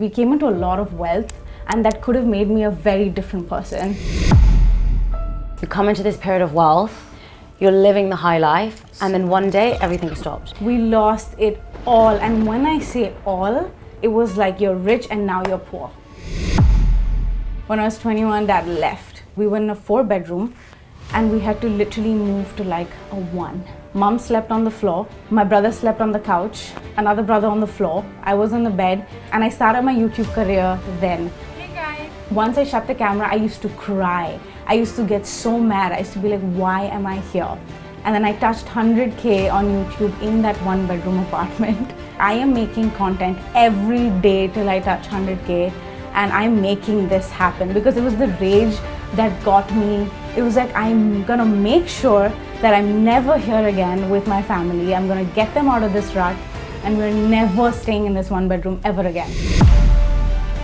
we came into a lot of wealth, and that could have made me a very different person. You come into this period of wealth, you're living the high life, and then one day everything stopped. We lost it all, and when I say all, it was like you're rich and now you're poor. When I was 21, Dad left. We were in a 4-bedroom and we had to literally move to like a 1. Mom slept on the floor, my brother slept on the couch, another brother on the floor, I was on the bed, and I started my YouTube career then. Hey guys! Once I shut the camera, I used to cry. I used to get so mad. I used to be like, why am I here? And then I touched 100K on YouTube in that 1-bedroom apartment. I am making content every day till I touch 100K, and I'm making this happen because it was the rage that got me. It was like, I'm gonna make sure that I'm never here again with my family. I'm gonna get them out of this rut, and we're never staying in this 1-bedroom ever again.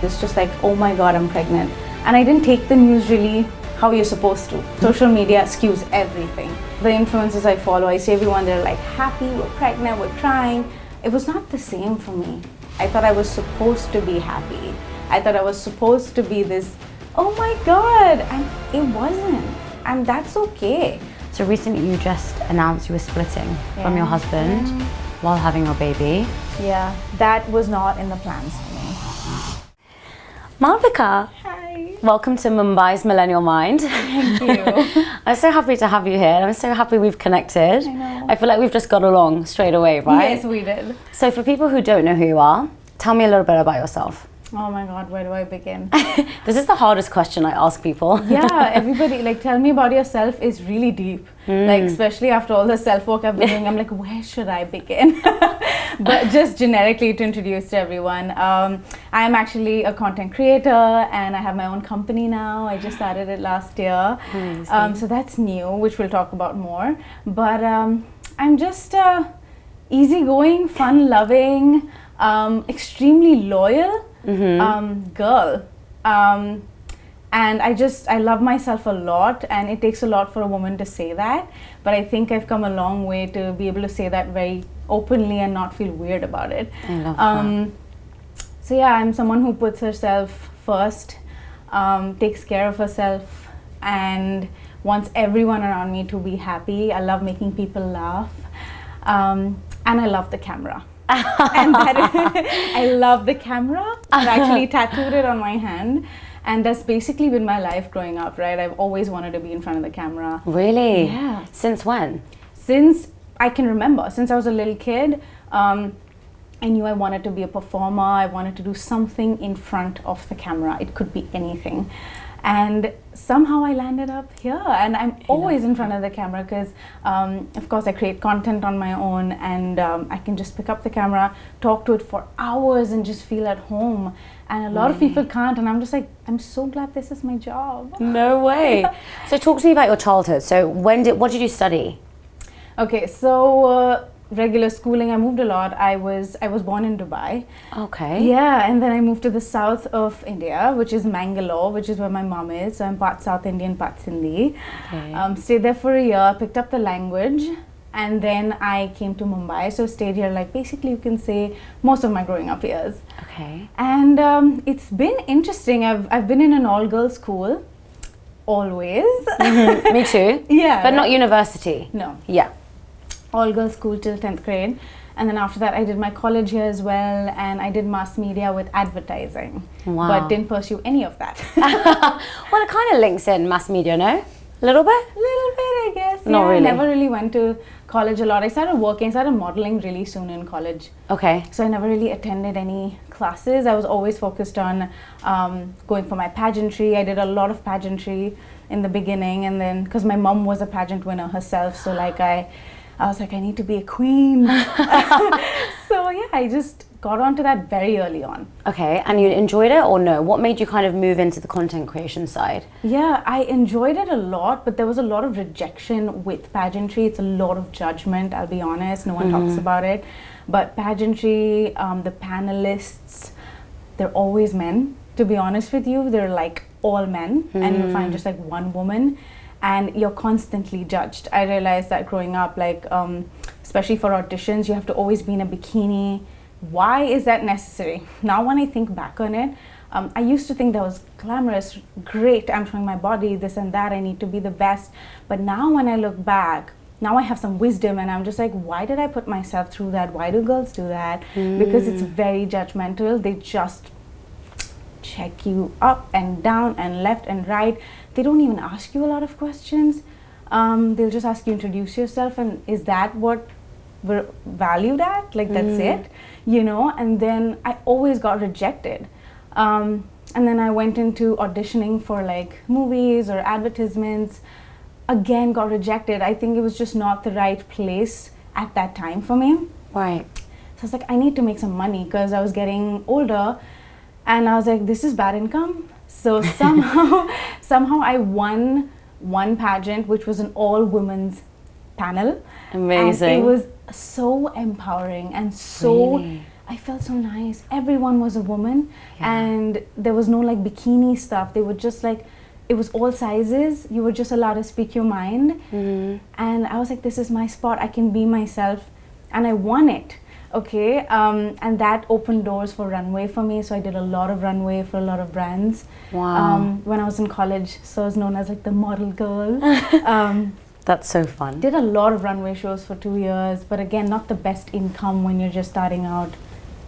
It's just like, oh my God, I'm pregnant. And I didn't take the news really how you're supposed to. Social media skews everything. The influencers I follow, I see everyone, they're like happy, we're pregnant, we're crying. It was not the same for me. I thought I was supposed to be happy. I thought I was supposed to be this, oh my God, and it wasn't. And that's okay. So recently you just announced you were splitting from your husband while having your baby. Yeah, that was not in the plans for me. Malvika, Hi. welcome to Mumbai's Millennial Mind. Thank you. I'm so happy to have you here. I'm so happy we've connected. I know. I feel like we've just got along straight away, right? Yes, we did. So for people who don't know who you are, tell me a little bit about yourself. Oh my God, where do I begin? This is the hardest question I ask people. Yeah, everybody, like, tell me about yourself is really deep. Like, especially after all the self-work I've been doing, I'm like, where should I begin? But just generically to introduce to everyone, I'm actually a content creator and I have my own company now. I just started it last year. So that's new, which we'll talk about more. But I'm just easygoing, fun-loving, extremely loyal girl. And I love myself a lot, and it takes a lot for a woman to say that, but I think I've come a long way to be able to say that very openly and not feel weird about it. I love that. So yeah, I'm someone who puts herself first, takes care of herself, and wants everyone around me to be happy. I love making people laugh, and I love the camera. And I love the camera. I've actually tattooed it on my hand, and that's basically been my life growing up, right? I've always wanted to be in front of the camera. Really? Yeah. Since when? Since I can remember, since I was a little kid, I knew I wanted to be a performer. I wanted to do something in front of the camera. It could be anything. And somehow I landed up here, and I'm always in front of the camera because, of course, I create content on my own, and I can just pick up the camera, talk to it for hours, and just feel at home. And a lot of people can't, and I'm just like, I'm so glad this is my job. No way. So talk to me about your childhood. So what did you study? Okay, so regular schooling, I moved a lot. I was born in Dubai. Okay. Yeah, and then I moved to the south of India, which is Mangalore, which is where my mom is. So I'm part South Indian, part Sindhi. Okay. Stayed there for a year, picked up the language, and then I came to Mumbai. So stayed here, like, basically you can say most of my growing up years. Okay. And it's been interesting. I've been in an all-girls school, always. Me too. Yeah. But not university. No. Yeah. All-girls school till 10th grade, and then after that I did my college here as well, and I did mass media with advertising. Wow. But didn't pursue any of that. Well, it kind of links in mass media, no? A little bit? Little bit, I guess. Not yeah, really. I never really went to college a lot. I started modeling really soon in college. Okay. So I never really attended any classes. I was always focused on going for my pageantry. I did a lot of pageantry in the beginning, and then because my mom was a pageant winner herself, so like I was like, I need to be a queen. So yeah, I just got onto that very early on. Okay, and you enjoyed it or no? What made you kind of move into the content creation side? Yeah, I enjoyed it a lot, but there was a lot of rejection with pageantry. It's a lot of judgment, I'll be honest. No one talks about it. But pageantry, the panelists, they're always men, to be honest with you. They're like all men, and you'll find just like one woman. And you're constantly judged. I realized that growing up, like, especially for auditions, you have to always be in a bikini. why is that necessary? Now when I think back on it, I used to think that was glamorous, great, I'm showing my body, this and that, I need to be the best. But now when I look back, now I have some wisdom and I'm just like, why did I put myself through that? Why do girls do that? Because it's very judgmental. They just check you up and down and left and right. They don't even ask you a lot of questions. They'll just ask you to introduce yourself, and is that what we're valued at? Like, that's it, you know? And then I always got rejected. And then I went into auditioning for like movies or advertisements. Again, got rejected. I think it was just not the right place at that time for me. Right. So I was like, I need to make some money because I was getting older, and I was like, this is bad income. So somehow I won one pageant, which was an all-women's panel. Amazing. And it was so empowering and so, Really? I felt so nice. Everyone was a woman, and there was no like bikini stuff. They were just like, it was all sizes. You were just allowed to speak your mind. And I was like, this is my spot. I can be myself. And I won it. Okay. And that opened doors for runway for me. So I did a lot of runway for a lot of brands. Wow. When I was in college, so I was known as like the model girl. That's so fun. Did a lot of runway shows for 2 years, but again, not the best income when you're just starting out.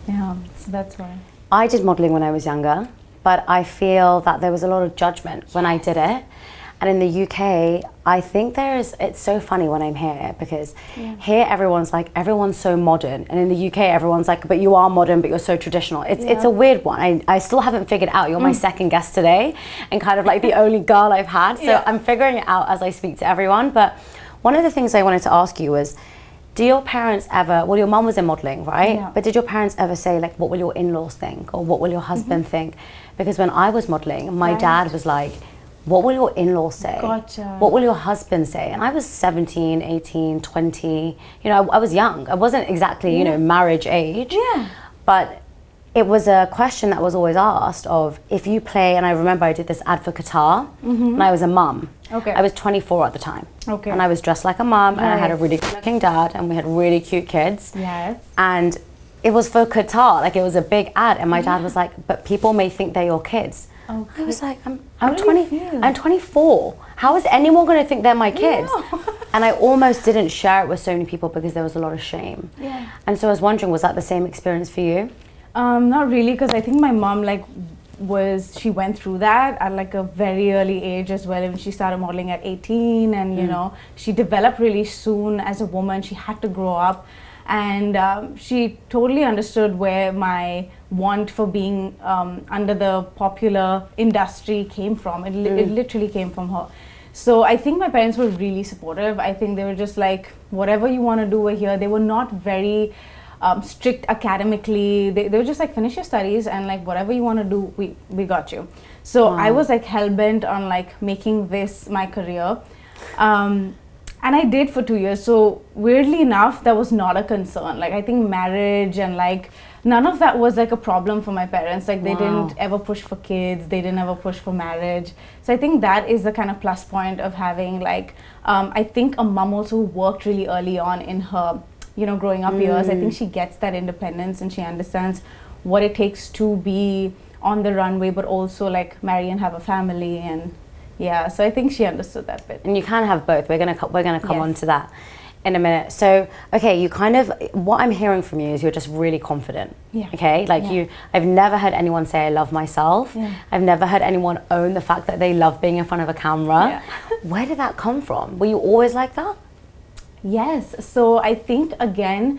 Yeah, so that's why. I did modeling when I was younger, but I feel that there was a lot of judgment when I did it. And in the UK, I think it's so funny when I'm here, because here everyone's like, everyone's so modern. And in the UK, everyone's like, but you are modern, but you're so traditional. It's a weird one. I still haven't figured it out. You're my second guest today, and kind of like the only girl I've had. So I'm figuring it out as I speak to everyone. But one of the things I wanted to ask you was, do your parents ever, well, your mum was in modeling, right? Yeah. But did your parents ever say like, what will your in-laws think? Or what will your husband think? Because when I was modeling, my dad was like, what will your in-laws say? Gotcha. What will your husband say? And I was 17, 18, 20. You know, I was young. I wasn't exactly, you know, marriage age. Yeah. But it was a question that was always asked of, if you play, and I remember I did this ad for Qatar, and I was a mum. Okay. I was 24 at the time. Okay. And I was dressed like a mum, and I had a really good looking dad, and we had really cute kids. Yes. And it was for Qatar, like it was a big ad, and my dad was like, but people may think they're your kids. Okay. I was like, How I'm do you 20, feel? I'm 24. How is anyone going to think they're my kids? No. And I almost didn't share it with so many people because there was a lot of shame. Yeah. And so I was wondering, was that the same experience for you? Not really, because I think my mom she went through that at like a very early age as well. And she started modeling at 18, and you know, she developed really soon as a woman. She had to grow up, and she totally understood where my want for being under the popular industry came from. It literally came from her. So I think my parents were really supportive. I think they were just like, whatever you want to do, we're here. They were not very strict academically. They were just like, finish your studies, and like whatever you want to do, we got you. So I was like hell-bent on like making this my career. And I did for 2 years. So weirdly enough, that was not a concern. Like, I think marriage and like none of that was like a problem for my parents. Like, they didn't ever push for kids. They didn't ever push for marriage. So I think that is the kind of plus point of having like, I think a mom also who worked really early on in her, you know, growing up years. I think she gets that independence, and she understands what it takes to be on the runway, but also like marry and have a family. And yeah, so I think she understood that bit. And you can have both. We're gonna come on to that in a minute. So, okay, you kind of, what I'm hearing from you is you're just really confident. Yeah. Okay, like I've never heard anyone say I love myself. Yeah. I've never heard anyone own the fact that they love being in front of a camera. Yeah. Where did that come from? Were you always like that? Yes. So I think, again,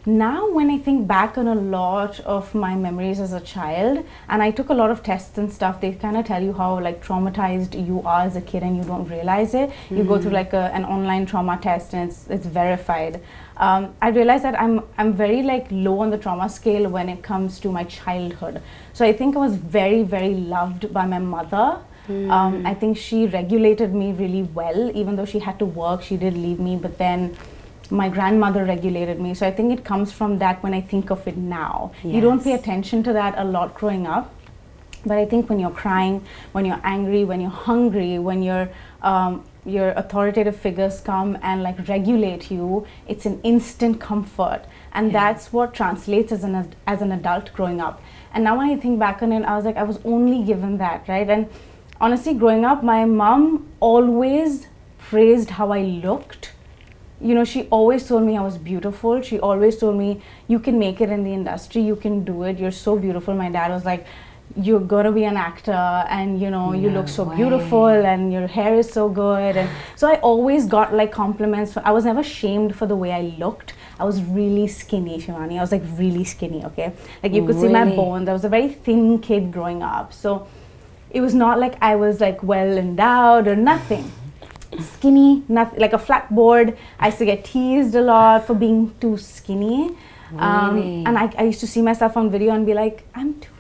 now when I think back on a lot of my memories as a child, and I took a lot of tests and stuff, they kind of tell you how like traumatized you are as a kid and you don't realize it. You go through like an online trauma test, and it's verified. I realized that I'm very like low on the trauma scale when it comes to my childhood. So I think I was very, very loved by my mother. I think she regulated me really well. Even though she had to work, she did leave me, but then my grandmother regulated me. So I think it comes from that when I think of it now. Yes. You don't pay attention to that a lot growing up. But I think when you're crying, when you're angry, when you're hungry, when you're your authoritative figures come and like regulate you, it's an instant comfort, and that's what translates as an adult growing up. And now when I think back on it, I was like, I was only given that, right? And honestly, growing up, my mom always praised how I looked. You know, she always told me I was beautiful. She always told me, you can make it in the industry, you can do it, you're so beautiful. My dad was like, you're gonna be an actor, and you know, you look so beautiful, and your hair is so good. And so I always got like compliments. I was never shamed for the way I looked. I was really skinny, Shivani. I was like really skinny, okay? Like you could see my bones. I was a very thin kid growing up. So it was not like I was like well endowed or nothing. Skinny, nothing, like a flat board. I used to get teased a lot for being too skinny. And I used to see myself on video and be like, I'm too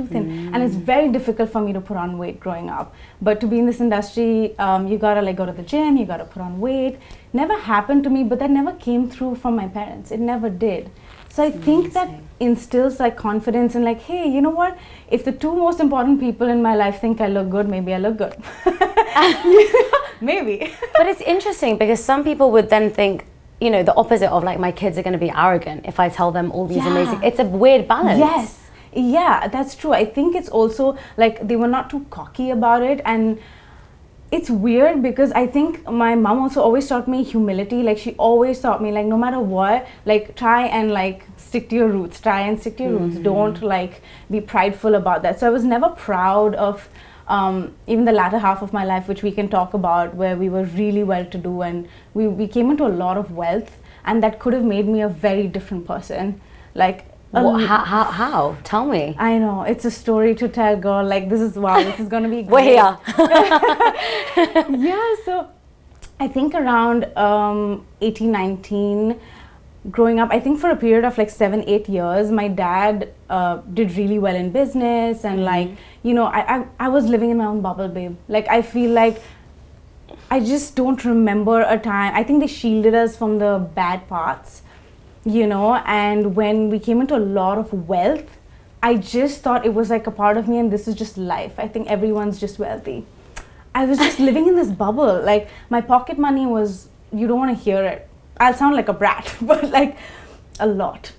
thin. And it's very difficult for me to put on weight growing up. But to be in this industry, you gotta like go to the gym, you gotta put on weight. Never happened to me, but that never came through from my parents. It never did. So I think that instills like confidence and like, hey, you know what? If the two most important people in my life think I look good, maybe I look good. Maybe. But it's interesting because some people would then think, you know, the opposite of like, my kids are going to be arrogant if I tell them all these amazing, it's a weird balance. Yes. Yeah, that's true. I think it's also like they were not too cocky about it, and it's weird because I think my mom also always taught me humility. Like she always taught me like no matter what, like try and like stick to your roots, don't like be prideful about that. So I was never proud of even the latter half of my life, which we can talk about, where we were really well to do and we came into a lot of wealth, and that could have made me a very different person. Like how? Tell me. I know, it's a story to tell, girl. Like this is gonna be great. We're here. Yeah, so I think around 18, 19, growing up, I think for a period of like 7-8 years, my dad did really well in business, and like, you know, I was living in my own bubble, babe. Like I feel like I just don't remember a time. I think they shielded us from the bad parts, you know, and when we came into a lot of wealth, I just thought it was like a part of me and this is just life. I think everyone's just wealthy. I was just living in this bubble. Like my pocket money was, you don't want to hear it. I'll sound like a brat, but like a lot.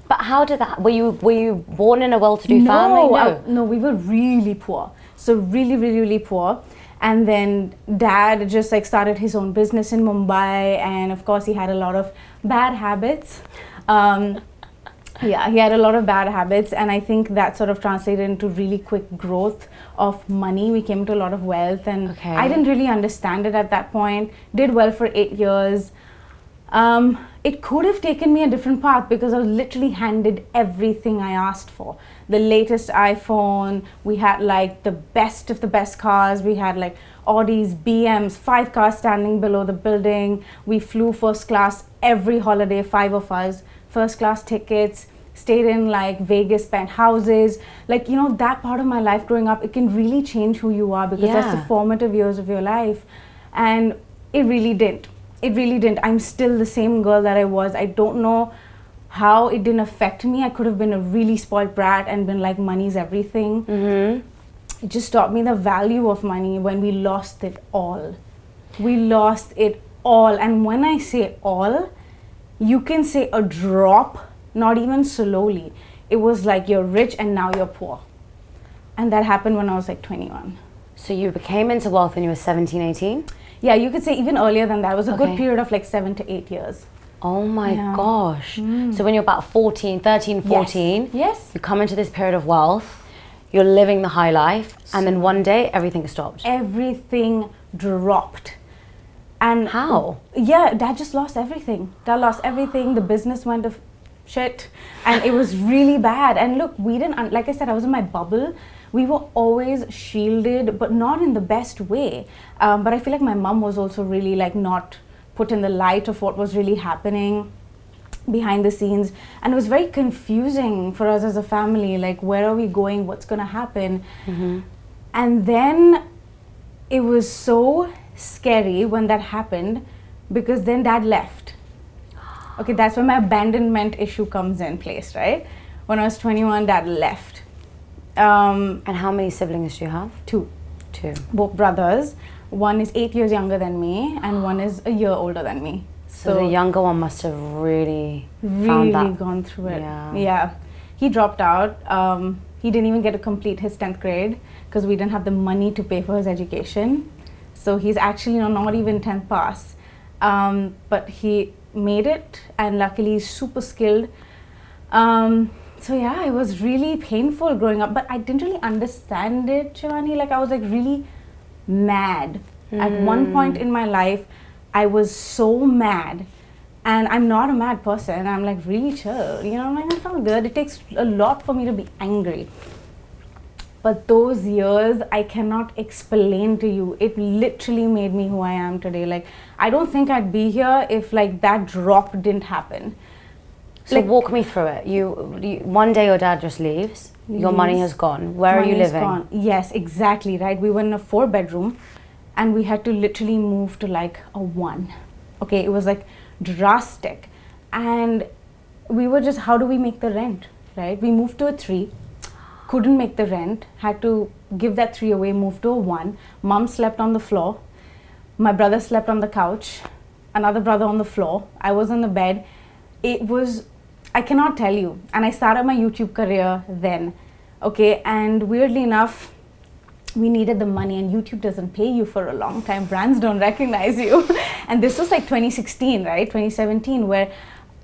But how did that, were you born in a well-to-do family? No, we were really poor. So really poor. And then dad just like started his own business in Mumbai, and of course he had a lot of bad habits. Yeah, he had a lot of bad habits, and I think that sort of translated into really quick growth of money. We came to a lot of wealth, and I didn't really understand it at that point. Did well for 8 years. It could have taken me a different path because I was literally handed everything I asked for. The latest iPhone, we had like the best of the best cars, we had like Audis, BMs, 5 cars standing below the building. We flew first class every holiday, 5 of us, first class tickets, stayed in like Vegas penthouses. Like, you know, that part of my life growing up, it can really change who you are because that's the formative years of your life. And it really didn't. It really didn't. I'm still the same girl that I was. I don't know how it didn't affect me. I could have been a really spoiled brat and been like, money's everything. It just taught me the value of money when we lost it all. We lost it all. And when I say all, you can say a drop, not even slowly. It was like you're rich and now you're poor. And that happened when I was like 21. So you became into wealth when you were 17, 18? Yeah, you could say even earlier than that. It was a good period of like 7 to 8 years. Oh my gosh. So when you're about 13, 14, yes, you come into this period of wealth, you're living the high life, and then one day everything stopped. Everything dropped. And how? Yeah, dad just lost everything. Dad lost everything. The business went to shit, and it was really bad. And look, we didn't, like I said, I was in my bubble. We were always shielded, but not in the best way. But I feel like my mom was also really like not put in the light of what was really happening behind the scenes. And it was very confusing for us as a family, like where are we going, what's gonna happen? And then it was so scary when that happened because then dad left. Okay, that's when my abandonment issue comes in place, right? When I was 21, dad left. And how many siblings do you have? 2. Two. Both brothers. One is 8 years younger than me, and one is a year older than me. So the younger one must have really gone through it. Yeah. He dropped out. He didn't even get to complete his 10th grade because we didn't have the money to pay for his education. So he's actually not even 10th pass. But he made it, and luckily he's super skilled. So yeah, it was really painful growing up, but I didn't really understand it, Shivani. Like, I was like really mad. At one point in my life, I was so mad, and I'm not a mad person. I'm like really chill, you know. I'm like, I felt good. It takes a lot for me to be angry. But those years, I cannot explain to you. It literally made me who I am today. Like, I don't think I'd be here if like that drop didn't happen. So like, walk me through it. You one day your dad just leaves. Your money has gone. Where are you living? Gone. Yes, exactly, right. We were in a 4-bedroom, and we had to literally move to like a 1. Okay, it was like drastic. And we were just, how do we make the rent, right? We moved to a 3. Couldn't make the rent, had to give that 3 away, move to a 1. Mom slept on the floor. My brother slept on the couch. Another brother on the floor. I was on the bed. It was, I cannot tell you. And I started my YouTube career then. Okay, and weirdly enough, we needed the money, and YouTube doesn't pay you for a long time. Brands don't recognize you. And this was like 2016, right? 2017, where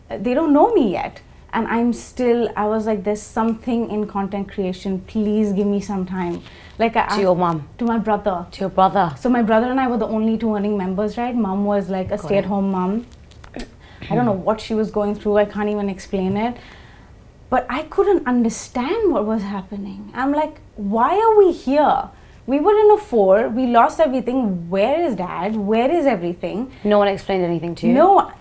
they don't know me yet. And I was like, there's something in content creation. Please give me some time. Like, to your mom? To my brother. To your brother? So my brother and I were the only 2 earning members, right? Mom was like a stay-at-home mom. I don't know what she was going through. I can't even explain it. But I couldn't understand what was happening. I'm like, why are we here? We were in a 4. We lost everything. Where is dad? Where is everything? No one explained anything to you? No.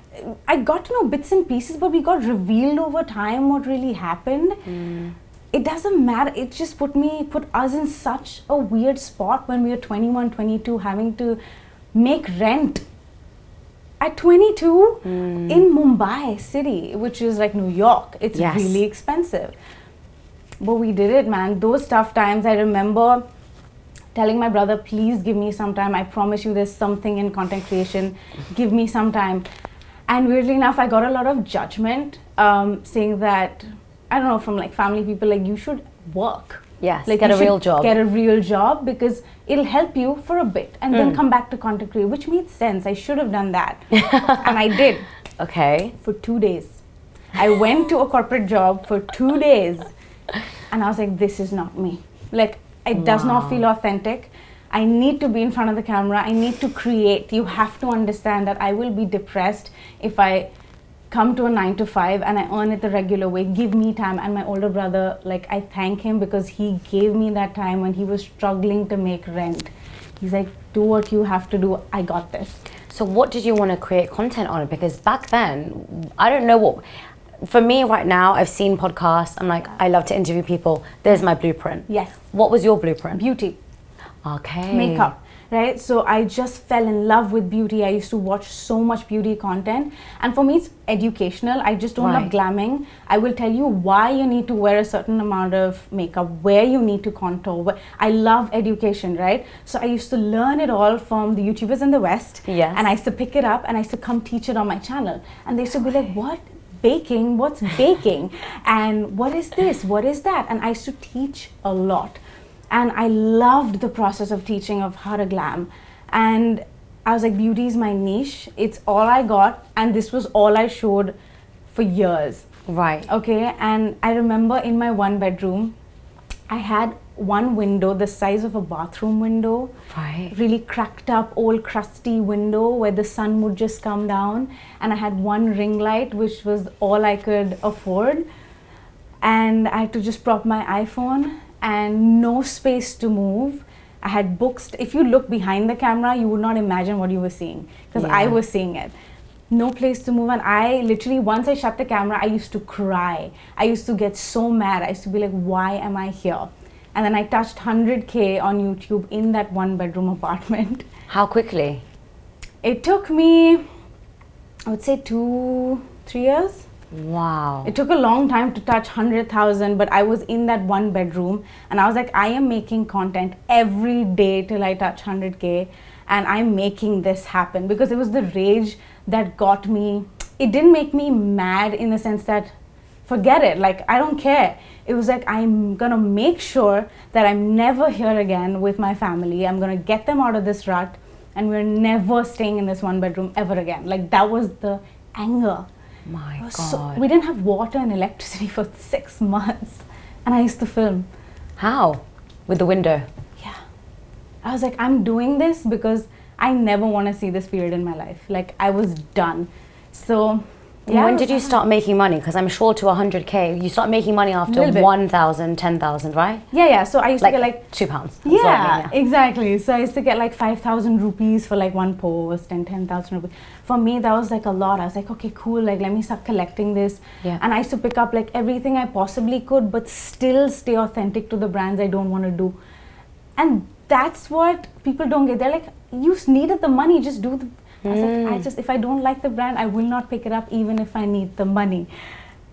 I got to know bits and pieces, but we got revealed over time what really happened. It doesn't matter. It just put us in such a weird spot when we were 21, 22, having to make rent at 22 in Mumbai city, which is like New York. It's really expensive. But we did it, man. Those tough times, I remember telling my brother, please give me some time. I promise you there's something in content creation. Give me some time. And weirdly enough, I got a lot of judgment saying that, I don't know, from like family people, like, you should work. Yes, like, get a real job. Get a real job because it'll help you for a bit and then come back to content creation, which made sense. I should have done that. And I did. Okay. For 2 days. I went to a corporate job for 2 days and I was like, this is not me. Like, it does not feel authentic. I need to be in front of the camera. I need to create. You have to understand that I will be depressed if I come to a 9 to 5 and I earn it the regular way. Give me time. And my older brother, like, I thank him because he gave me that time when he was struggling to make rent. He's like, do what you have to do. I got this. So what did you want to create content on? Because back then, I don't know what, for me right now, I've seen podcasts. I'm like, I love to interview people. There's my blueprint. Yes. What was your blueprint? Beauty. Okay. Makeup, right? So I just fell in love with beauty. I used to watch so much beauty content. And for me, it's educational. I just don't love glamming. I will tell you why you need to wear a certain amount of makeup, where you need to contour. I love education, right? So I used to learn it all from the YouTubers in the West. Yes. And I used to pick it up and I used to come teach it on my channel. And they used to be like, what? Baking? What's baking? And what is this? What is that? And I used to teach a lot. And I loved the process of teaching of how to glam. And I was like, beauty is my niche. It's all I got. And this was all I showed for years. Right. Okay. And I remember in my 1-bedroom, I had one window the size of a bathroom window. Right. Really cracked up, old crusty window where the sun would just come down. And I had one ring light, which was all I could afford. And I had to just prop my iPhone and no space to move. I had books. If you look behind the camera, you would not imagine what you were seeing because I was seeing it. No place to move. And I literally, once I shut the camera, I used to cry. I used to get so mad. I used to be like, why am I here? And then I touched 100K on YouTube in that 1-bedroom apartment. How quickly? It took me, I would say 2-3 years. Wow. It took a long time to touch 100,000, but I was in that one bedroom and I was like, I am making content every day till I touch 100K, and I'm making this happen, because it was the rage that got me. It didn't make me mad in the sense that, forget it, like, I don't care. It was like, I'm gonna make sure that I'm never here again with my family. I'm gonna get them out of this rut, and we're never staying in this one bedroom ever again. Like, that was the anger. My God. So, we didn't have water and electricity for 6 months, and I used to film. How? With the window? Yeah. I was like, I'm doing this because I never want to see this period in my life. Like, I was done. So, yeah. When did you start making money? Because I'm sure to 100K, you start making money after 1,000, 10,000, right? Yeah. So I used to get like £2. That's yeah, what I mean, exactly. So I used to get like 5,000 rupees for like one post, and 10,000 rupees. For me, that was like a lot. I was like, okay, cool. Like, let me start collecting this. Yeah. And I used to pick up like everything I possibly could, but still stay authentic to the brands I don't want to do. And that's what people don't get. They're like, you needed the money, just do the. I was like, if I don't like the brand, I will not pick it up even if I need the money.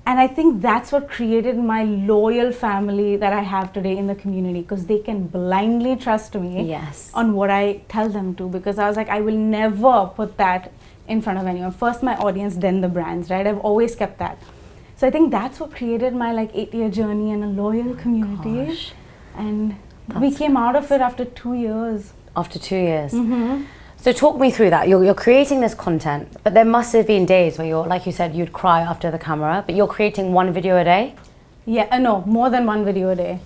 And I think that's what created my loyal family that I have today in the community, because they can blindly trust me on what I tell them to, because I was like, I will never put that in front of anyone. First my audience, then the brands, right? I've always kept that. So I think that's what created my like 8-year journey and a loyal community. Gosh. And we came out of it after 2 years. After 2 years. So talk me through that. You're creating this content, but there must have been days where you're, like you said, you'd cry after the camera, but you're creating one video a day? Yeah, no, more than one video a day.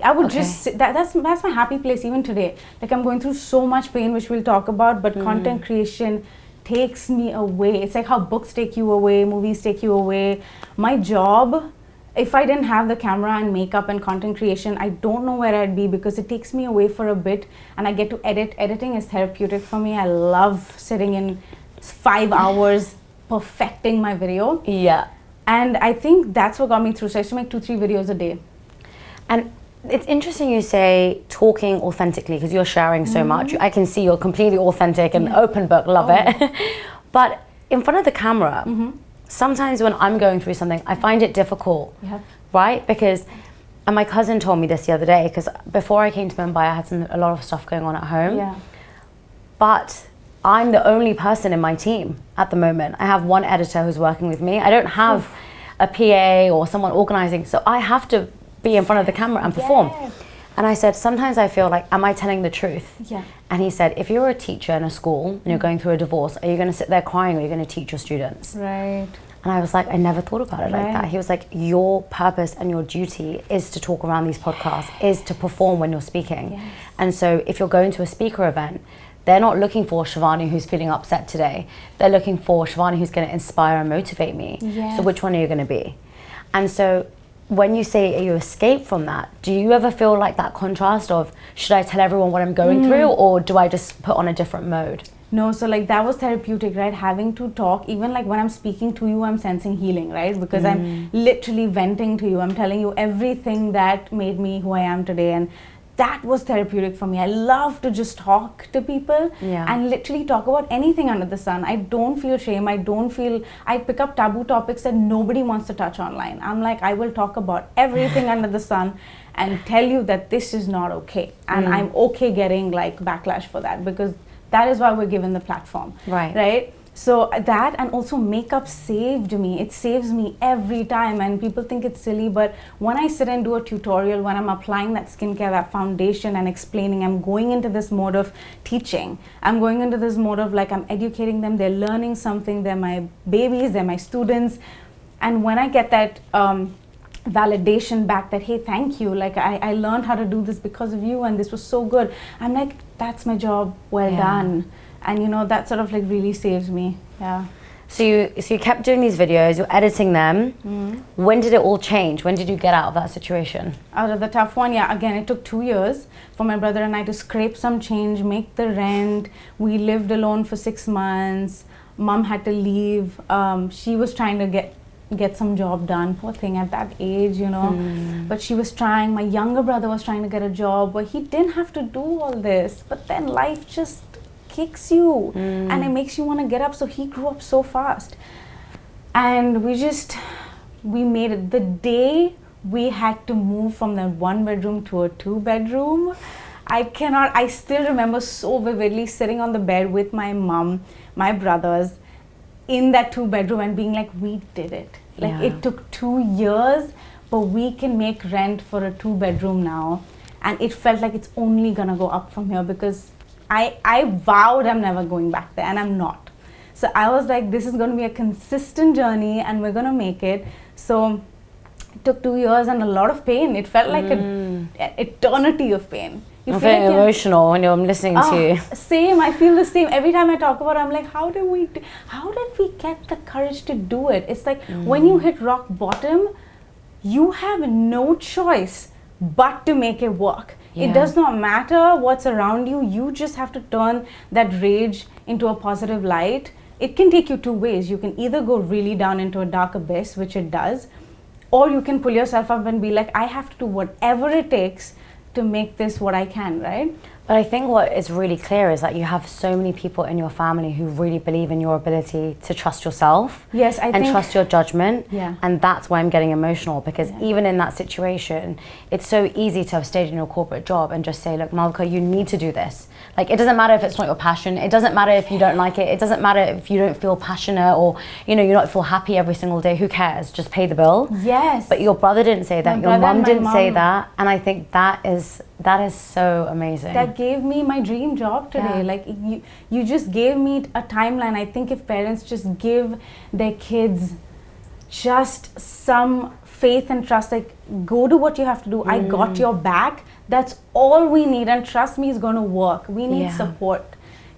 I would just sit, that's my happy place even today. Like, I'm going through so much pain, which we'll talk about, but content creation takes me away. It's like how books take you away, movies take you away. My job, if I didn't have the camera and makeup and content creation, I don't know where I'd be, because it takes me away for a bit and I get to edit. Editing is therapeutic for me. I love sitting in 5 hours perfecting my video. Yeah. And I think that's what got me through. So I used to make 2-3 videos a day. And it's interesting you say talking authentically, because you're sharing so much. I can see you're completely authentic and open book, love it. But in front of the camera, sometimes when I'm going through something, I find it difficult, right? Because, and my cousin told me this the other day, because before I came to Mumbai, I had a lot of stuff going on at home. Yeah. But I'm the only person in my team at the moment. I have one editor who's working with me. I don't have a PA or someone organizing, so I have to be in front of the camera and perform. And I said, sometimes I feel like, am I telling the truth? Yeah. And he said, if you're a teacher in a school and you're going through a divorce, are you going to sit there crying, or are you going to teach your students? Right. And I was like, I never thought about it like that. He was like, your purpose and your duty is to talk around these podcasts, is to perform when you're speaking. And so if you're going to a speaker event, they're not looking for Shivani who's feeling upset today. They're looking for Shivani who's going to inspire and motivate me. So which one are you going to be? And so when you say you escape from that, do you ever feel like that contrast of, should I tell everyone what I'm going through, or do I just put on a different mode? No, so like that was therapeutic, right? Having to talk, even like when I'm speaking to you, I'm sensing healing, right? Because I'm literally venting to you. I'm telling you everything that made me who I am today. And that was therapeutic for me. I love to just talk to people and literally talk about anything under the sun. I don't feel shame. I pick up taboo topics that nobody wants to touch online. I'm like, I will talk about everything under the sun and tell you that this is not okay. And I'm okay getting like backlash for that, because that is why we're given the platform. Right? So that, and also makeup saved me. It saves me every time, and people think it's silly, but when I sit and do a tutorial, when I'm applying that skincare, that foundation and explaining, I'm going into this mode of teaching. I'm going into this mode of like, I'm educating them, they're learning something, they're my babies, they're my students. And when I get that validation back that, hey, thank you, like I learned how to do this because of you and this was so good, I'm like, that's my job, well done. And you know, that sort of like really saves me. So you kept doing these videos, you're editing them. When did it all change? When did you get out of that situation? Out of the tough one, again, it took 2 years for my brother and I to scrape some change, make the rent. We lived alone for 6 months. Mom had to leave. She was trying to get some job done, poor thing, at that age, you know. But she was trying. My younger brother was trying to get a job, but he didn't have to do all this. But then life just kicks you and it makes you want to get up. So he grew up so fast. And we made it. The day we had to move from that 1 bedroom to a 2 bedroom, I still remember so vividly sitting on the bed with my mom, my brothers, in that 2 bedroom and being like, we did it. Like, it took 2 years, but we can make rent for a 2 bedroom now. And it felt like it's only gonna go up from here, because I vowed I'm never going back there, and I'm not. So I was like, this is gonna be a consistent journey and we're gonna make it. So it took 2 years and a lot of pain. It felt like an eternity of pain. I'm feeling emotional when I'm listening to you. Same, I feel the same. Every time I talk about it, I'm like, how did we get the courage to do it? It's like when you hit rock bottom, you have no choice but to make it work. It does not matter what's around you. You just have to turn that rage into a positive light. It can take you 2 ways. You can either go really down into a dark abyss, which it does, or you can pull yourself up and be like, I have to do whatever it takes to make this what I can, right? But I think what is really clear is that you have so many people in your family who really believe in your ability to trust yourself. Yes, and trust your judgment. Yeah. And that's why I'm getting emotional, because even in that situation, it's so easy to have stayed in your corporate job and just say, look, Malvika, you need to do this. Like, it doesn't matter if it's not your passion. It doesn't matter if you don't like it. It doesn't matter if you don't feel passionate, or, you know, you don't feel happy every single day. Who cares? Just pay the bill. Yes. But your brother didn't say that. Your mom didn't say that. And I think that is so amazing. That gave me my dream job today. Like, you just gave me a timeline. I think if parents just give their kids just some faith and trust, like, go do what you have to do. I got your back. That's all we need, and trust me, it's going to work. We need support.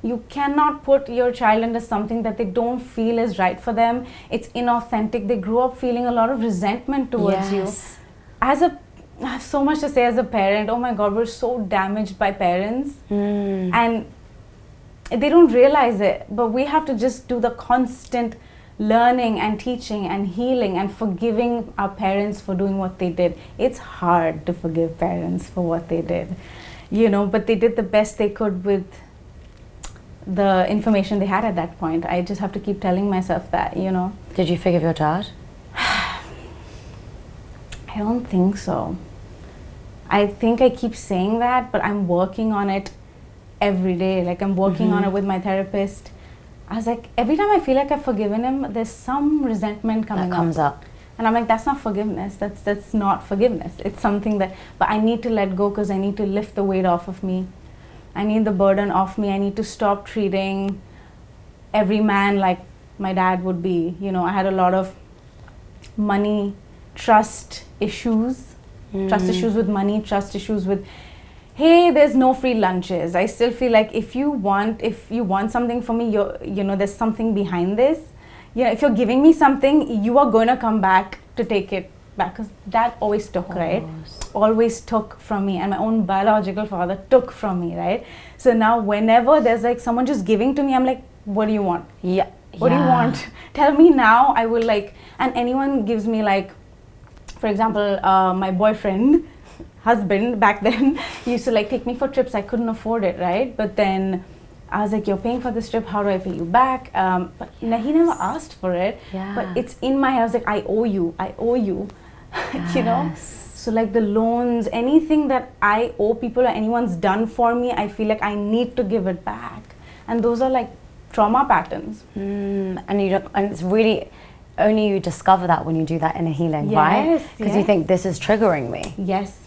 You cannot put your child into something that they don't feel is right for them. It's inauthentic. They grew up feeling a lot of resentment towards you. I have so much to say as a parent. Oh my God, we're so damaged by parents, and they don't realize it, but we have to just do the constant learning and teaching and healing and forgiving our parents for doing what they did. It's hard to forgive parents for what they did, you know, but they did the best they could with the information they had at that point. I just have to keep telling myself that, you know. Did you forgive your dad? I don't think so. I think I keep saying that, but I'm working on it every day. Like, I'm working on it with my therapist. I was like, every time I feel like I've forgiven him, there's some resentment coming up. That comes up. And I'm like, that's not forgiveness. That's not forgiveness. It's something that, but I need to let go, because I need to lift the weight off of me. I need the burden off me. I need to stop treating every man like my dad would be. You know, I had a lot of money, trust issues. Trust issues with money, trust issues with, hey, there's no free lunches. I still feel like if you want something from me, you know, there's something behind this. You know, if you're giving me something, you are going to come back to take it back, because dad always took, right? Always took from me, and my own biological father took from me, right? So now whenever there's like someone just giving to me, I'm like, what do you want? What do you want? Tell me now. I will, like, and anyone gives me, like, for example, my boyfriend, husband back then, he used to like take me for trips. I couldn't afford it, right? But then I was like, you're paying for this trip, how do I pay you back? But he never asked for it. But it's in my head. I was like, I owe you. You know? So like the loans, anything that I owe people or anyone's done for me, I feel like I need to give it back. And those are like trauma patterns. And it's really only you discover that when you do that inner healing, right? Because you think, this is triggering me.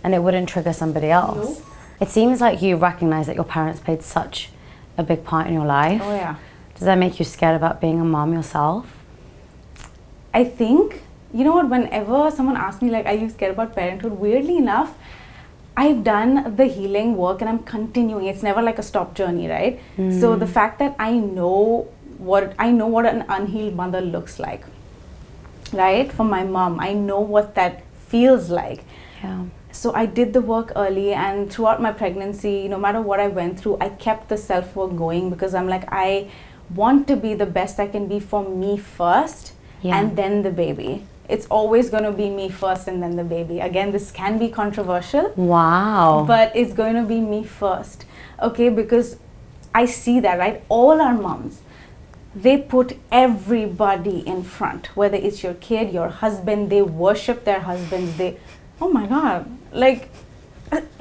And it wouldn't trigger somebody else. It seems like you recognize that your parents played such a big part in your life. Does that make you scared about being a mom yourself? I think, you know what, whenever someone asks me like, are you scared about parenthood? Weirdly enough, I've done the healing work and I'm continuing. It's never like a stop journey, right? So the fact that I know what an unhealed mother looks like, right? For my mom, I know what that feels like. So I did the work early, and throughout my pregnancy, no matter what I went through, I kept the self-work going, because I'm like, I want to be the best I can be for me first, and then the baby. It's always going to be me first and then the baby. Again, this can be controversial. But it's going to be me first. Okay, because I see that, right? All our moms, they put everybody in front, whether it's your kid, your husband, they worship their husbands, oh my God, like,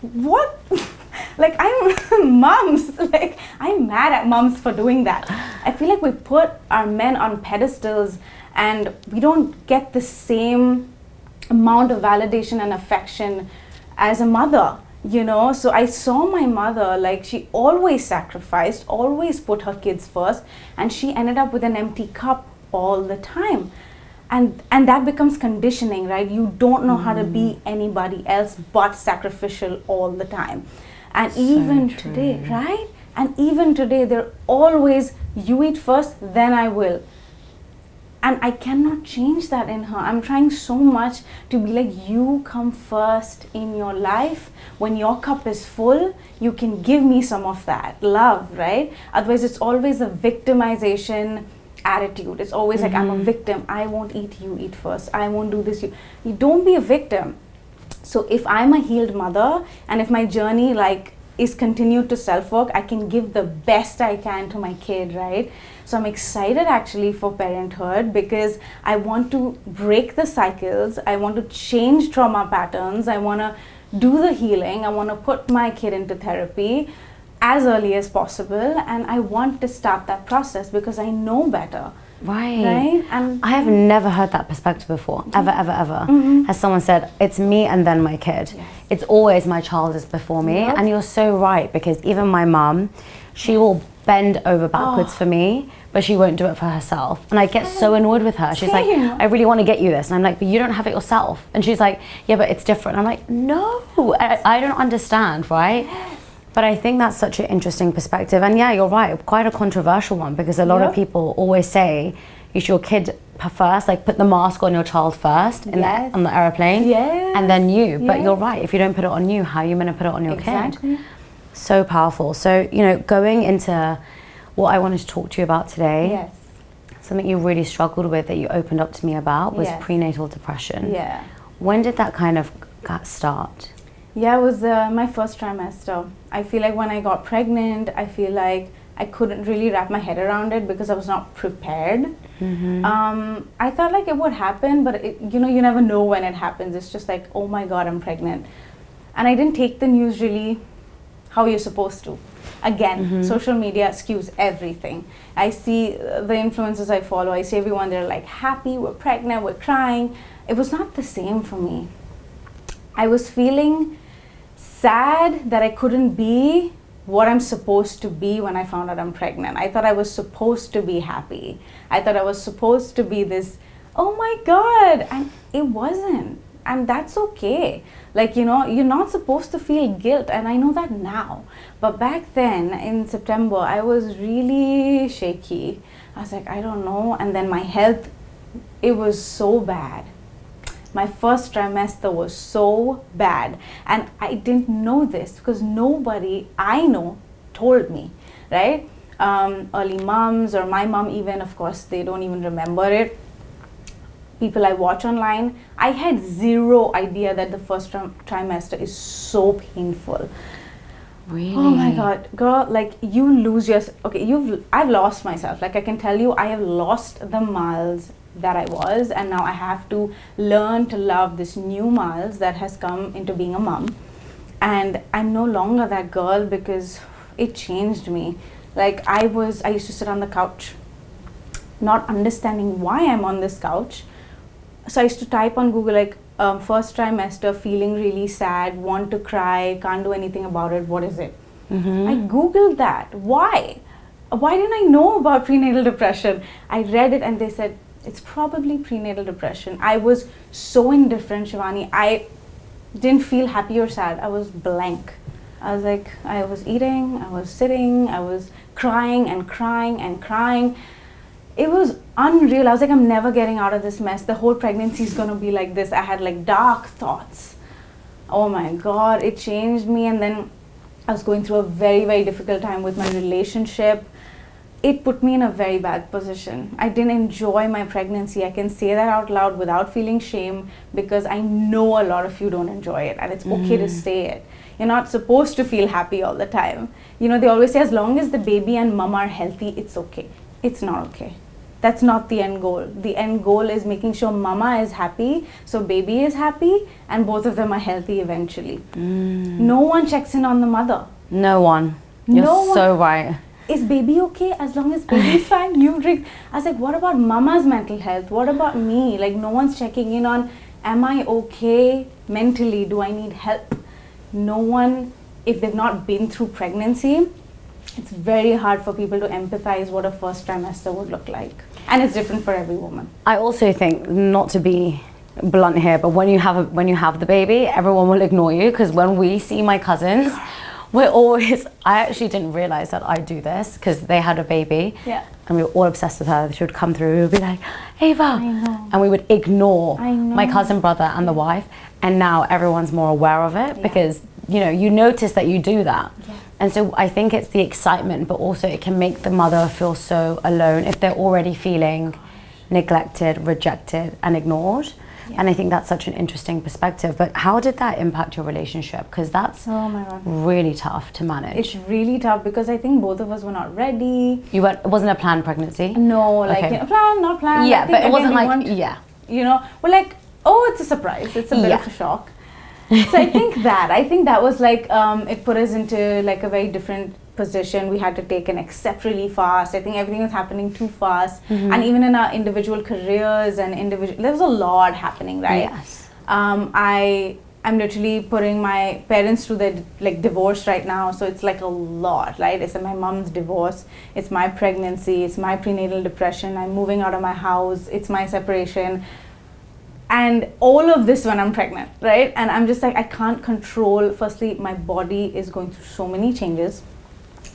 what? Like, I'm moms, like, I'm mad at moms for doing that. I feel like we put our men on pedestals and we don't get the same amount of validation and affection as a mother, you know. So I saw my mother, like, she always sacrificed, always put her kids first, and she ended up with an empty cup all the time. And that becomes conditioning, right? You don't know how to be anybody else but sacrificial all the time. And so even today, right? And even today, they're always, you eat first, then I will. And I cannot change that in her. I'm trying so much to be like, you come first in your life. When your cup is full, you can give me some of that love, right? Otherwise, it's always a victimization attitude. It's always like, I'm a victim. I won't eat, you eat first. I won't do this, you don't be a victim. So if I'm a healed mother, and if my journey like is continued to self-work, I can give the best I can to my kid, right? So I'm excited actually for parenthood, because I want to break the cycles. I want to change trauma patterns. I want to do the healing. I want to put my kid into therapy as early as possible, and I want to start that process because I know better. Right. And I have never heard that perspective before, ever. As someone said, it's me and then my kid. Yes. It's always my child is before me. Yep. And you're so right, because even my mum, she will bend over backwards for me, but she won't do it for herself. And I get so annoyed with her. She's like, I really want to get you this. And I'm like, but you don't have it yourself. And she's like, yeah, but it's different. I'm like, no, I don't understand, right? Yes. But I think that's such an interesting perspective. And yeah, you're right, quite a controversial one, because a lot of people always say you should your kid first, like put the mask on your child first on the airplane, and then you. But you're right, if you don't put it on you, how are you going to put it on your kid? So powerful. So, you know, going into what I wanted to talk to you about today, something you really struggled with that you opened up to me about was prenatal depression. Yeah. When did that kind of start? Yeah, it was my first trimester. I feel like when I got pregnant, I feel like I couldn't really wrap my head around it because I was not prepared. I thought like it would happen, but you know, you never know when it happens. It's just like, oh my God, I'm pregnant. And I didn't take the news really how you're supposed to. Again, social media skews everything. I see the influencers I follow, I see everyone, they're like happy, we're pregnant, we're crying. It was not the same for me. I was feeling sad that I couldn't be what I'm supposed to be when I found out I'm pregnant. I thought I was supposed to be happy. I thought I was supposed to be this, oh my God, and it wasn't. And that's okay. Like, you know, you're not supposed to feel guilt, and I know that now. But back then, in September, I was really shaky. I was like, I don't know. And then my health, it was so bad. My first trimester was so bad, and I didn't know this because nobody I know told me, right? Early moms, or my mom even, of course, they don't even remember it. People I watch online, I had zero idea that the first trimester is so painful. Really? Oh my God, girl, like you lose your, I've lost myself. Like I can tell you, I have lost the Miles that I was, and now I have to learn to love this new Miles that has come into being a mom. And I'm no longer that girl because it changed me. Like I used to sit on the couch, not understanding why I'm on this couch. So I used to type on Google like first trimester, feeling really sad, want to cry, can't do anything about it, what is it? I Googled that. Why didn't I know about prenatal depression? I read it and they said, it's probably prenatal depression. I was so indifferent, Shivani. I didn't feel happy or sad. I was blank. I was like, I was eating, I was sitting, I was crying and crying and crying. It was unreal. I was like, I'm never getting out of this mess. The whole pregnancy is gonna be like this. I had like dark thoughts. Oh my God, it changed me. And then I was going through a very, very difficult time with my relationship. It put me in a very bad position. I didn't enjoy my pregnancy. I can say that out loud without feeling shame, because I know a lot of you don't enjoy it, and it's okay to say it. You're not supposed to feel happy all the time. You know, they always say as long as the baby and mom are healthy, it's okay. it's not okay. That's not the end goal. The end goal is making sure mama is happy, so baby is happy, and both of them are healthy eventually. No one checks in on the mother. No one. You're so right. Is baby okay? As long as baby's fine, you drink. I was like, what about mama's mental health? What about me? Like, no one's checking in on, am I okay mentally? Do I need help? No one, if they've not been through pregnancy, it's very hard for people to empathize what a first trimester would look like. And it's different for every woman. I also think, not to be blunt here, but when you have the baby, everyone will ignore you, because when we see my cousins, we're always, I actually didn't realize that I do this because they had a baby, and we were all obsessed with her. She would come through, we would be like, Ava, and we would ignore my cousin, brother, and the wife. And now everyone's more aware of it because you notice that you do that. And so I think it's the excitement, but also it can make the mother feel so alone if they're already feeling neglected, rejected, and ignored. And I think that's such an interesting perspective. But how did that impact your relationship? Because that's really tough to manage. It's really tough because I think both of us were not ready. It wasn't a planned pregnancy? No, like planned, not planned. Yeah, but it wasn't like, we're like, oh, it's a surprise. It's a bit of a shock. So I think that was like, it put us into like a very different position. We had to take and accept really fast. I think everything was happening too fast. And even in our individual careers and there was a lot happening, right? Yes. I'm literally putting my parents through their divorce right now. So it's like a lot, right? It's my mom's divorce. It's my pregnancy. It's my prenatal depression. I'm moving out of my house. It's my separation. And all of this when I'm pregnant, right? And I'm just like, I can't control. Firstly, my body is going through so many changes.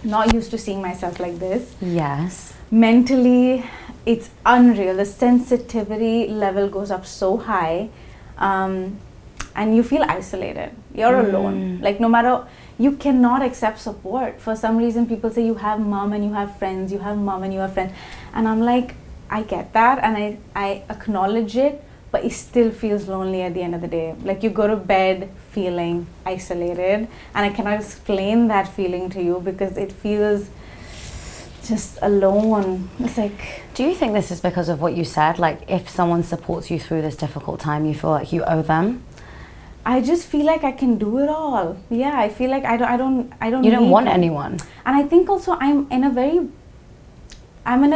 Not used to seeing myself like this. Yes. Mentally, it's unreal. The sensitivity level goes up so high. And you feel isolated. You're alone. Like no matter, you cannot accept support. For some reason, people say you have mom and you have friends. You have mom and you have friends. And I'm like, I get that and I acknowledge it. But it still feels lonely at the end of the day. Like you go to bed feeling isolated, and I cannot explain that feeling to you because it feels just alone. It's like... Do you think this is because of what you said? Like if someone supports you through this difficult time, you feel like you owe them? I just feel like I can do it all. Yeah, I feel like I don't You don't want anyone. And I think also I'm in a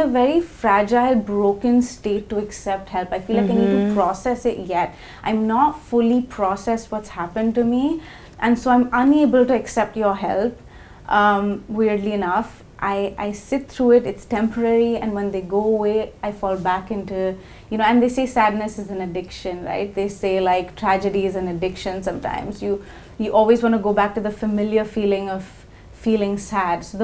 very fragile, broken state to accept help. I feel like I need to process it yet. I'm not fully processed what's happened to me. And so I'm unable to accept your help. Weirdly enough, I sit through it, it's temporary. And when they go away, I fall back into, and they say sadness is an addiction, right? They say like tragedy is an addiction sometimes. You always want to go back to the familiar feeling of feeling sad. So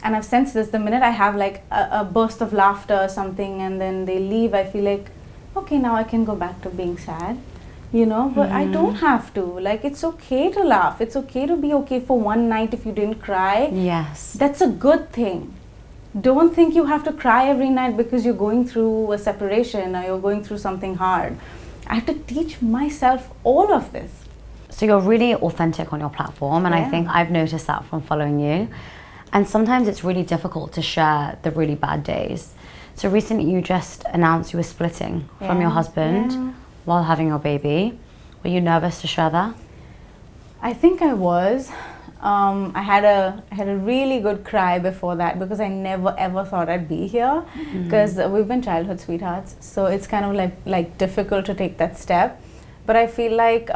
and I've sensed this, the minute I have like a burst of laughter or something and then they leave, I feel like, okay, now I can go back to being sad, but I don't have to. Like, it's okay to laugh. It's okay to be okay for one night if you didn't cry. Yes. That's a good thing. Don't think you have to cry every night because you're going through a separation or you're going through something hard. I have to teach myself all of this. So you're really authentic on your platform, and I think I've noticed that from following you. And sometimes it's really difficult to share the really bad days. So recently you just announced you were splitting from your husband while having your baby. Were you nervous to share that? I think I was. I had a really good cry before that because I never ever thought I'd be here because we've been childhood sweethearts. So it's kind of like difficult to take that step. But I feel like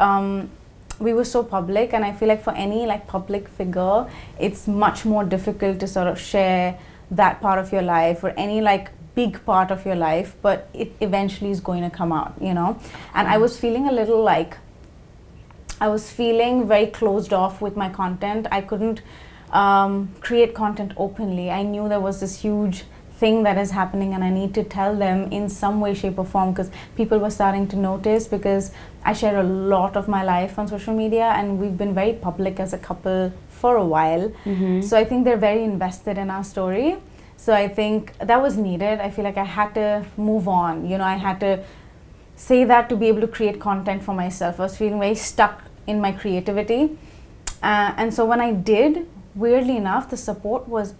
we were so public, and I feel like for any like public figure, it's much more difficult to sort of share that part of your life or any like big part of your life, but it eventually is going to come out, And I was feeling a little like, I was feeling very closed off with my content. I couldn't create content openly. I knew there was this huge thing that is happening and I need to tell them in some way, shape or form, because people were starting to notice because I share a lot of my life on social media and we've been very public as a couple for a while. So I think they're very invested in our story. So I think that was needed. I feel like I had to move on. I had to say that to be able to create content for myself. I was feeling very stuck in my creativity. And so when I did, weirdly enough, the support was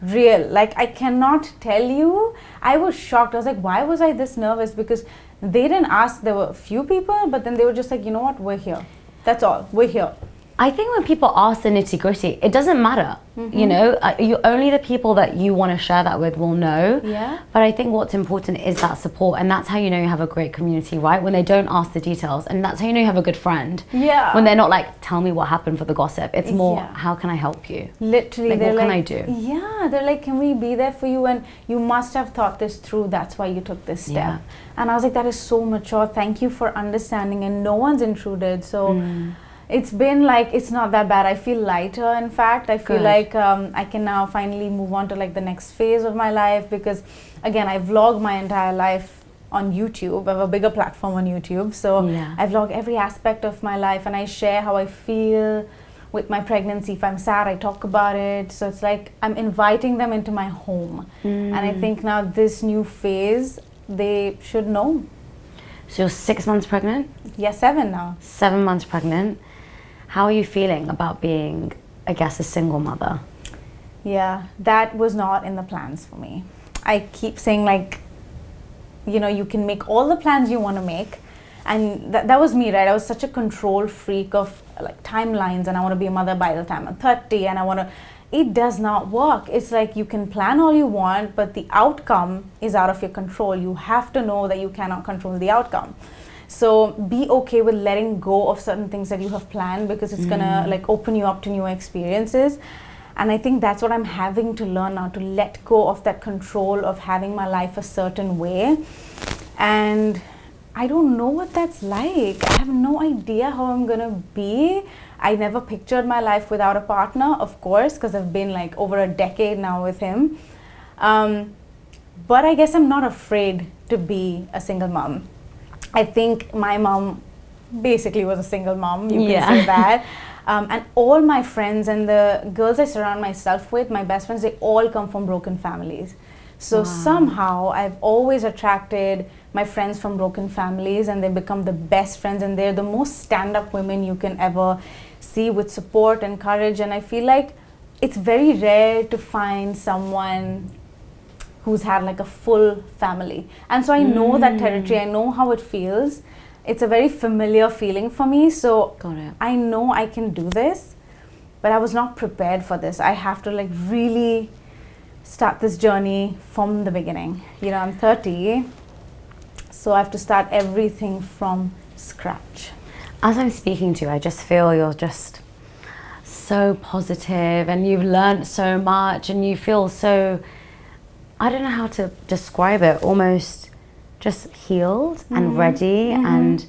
real. Like, I cannot tell you, I was shocked. I was like, why was I this nervous? Because they didn't ask, there were a few people, but then they were just like, you know what, we're here. That's all, we're here. I think when people ask the nitty gritty, it doesn't matter. You know, only the people that you want to share that with will know. Yeah. But I think what's important is that support, and that's how you know you have a great community, right? When they don't ask the details, and that's how you know you have a good friend. Yeah. When they're not like, tell me what happened for the gossip. It's more, Yeah. how can I help you? Literally, Like, they're what like, can I do? Yeah, they're like, can we be there for you? And you must have thought this through. That's why you took this step. Yeah. And I was like, that is so mature. Thank you for understanding. And no one's intruded. So it's been like, it's not that bad. I feel lighter, in fact. I feel Good. like I can now finally move on to like the next phase of my life, because again, I vlog my entire life on YouTube. I have a bigger platform on YouTube. So Yeah. I vlog every aspect of my life, and I share how I feel with my pregnancy. If I'm sad, I talk about it. So it's like I'm inviting them into my home. And I think now this new phase, they should know. So you're 6 months pregnant? Yeah, 7 now. 7 months pregnant. How are you feeling about being, I guess, a single mother? Yeah, that was not in the plans for me. I keep saying, like, you know, you can make all the plans you want to make. And that was me, right? I was such a control freak of like timelines, and I want to be a mother by the time I'm 30, and I want to. It does not work. It's like you can plan all you want, but the outcome is out of your control. You have to know that you cannot control the outcome. So be okay with letting go of certain things that you have planned, because it's gonna like open you up to new experiences. And I think that's what I'm having to learn now, to let go of that control of having my life a certain way. And I don't know what that's like. I have no idea how I'm gonna be. I never pictured my life without a partner, of course, because I've been like over a decade now with him. But I guess I'm not afraid to be a single mom. I think my mom basically was a single mom, you can say that. And all my friends and the girls I surround myself with, my best friends, they all come from broken families. So somehow I've always attracted my friends from broken families, and they become the best friends, and they're the most stand-up women you can ever see, with support and courage. And I feel like it's very rare to find someone who's had like a full family. And so I know that territory, I know how it feels. It's a very familiar feeling for me. So Got it. I know I can do this, but I was not prepared for this. I have to like really start this journey from the beginning. You know, I'm 30, so I have to start everything from scratch. As I'm speaking to you, I just feel you're just so positive, and you've learned so much, and you feel so, I don't know how to describe it, almost just healed and ready, and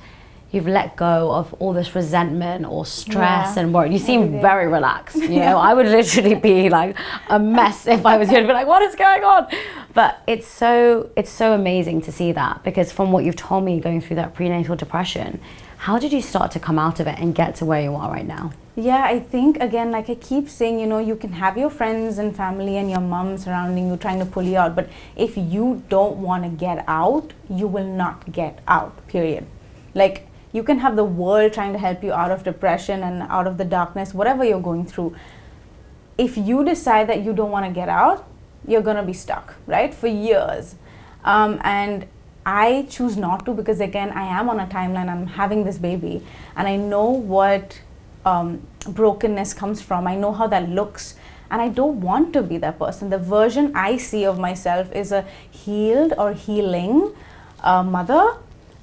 you've let go of all this resentment or stress and worry. You seem very relaxed, you know. I would literally be like a mess if I was here to be like, what is going on? But it's so amazing to see that, because from what you've told me, going through that prenatal depression, how did you start to come out of it and get to where you are right now? Yeah, I think, again, like I keep saying, you know, you can have your friends and family and your mom surrounding you trying to pull you out, but if you don't want to get out, you will not get out, period. Like, you can have the world trying to help you out of depression and out of the darkness, whatever you're going through. If you decide that you don't want to get out, you're going to be stuck, right, for years. And I choose not to, because again, I am on a timeline, I'm having this baby, and I know what brokenness comes from. I know how that looks, and I don't want to be that person. The version I see of myself is a healed or healing mother,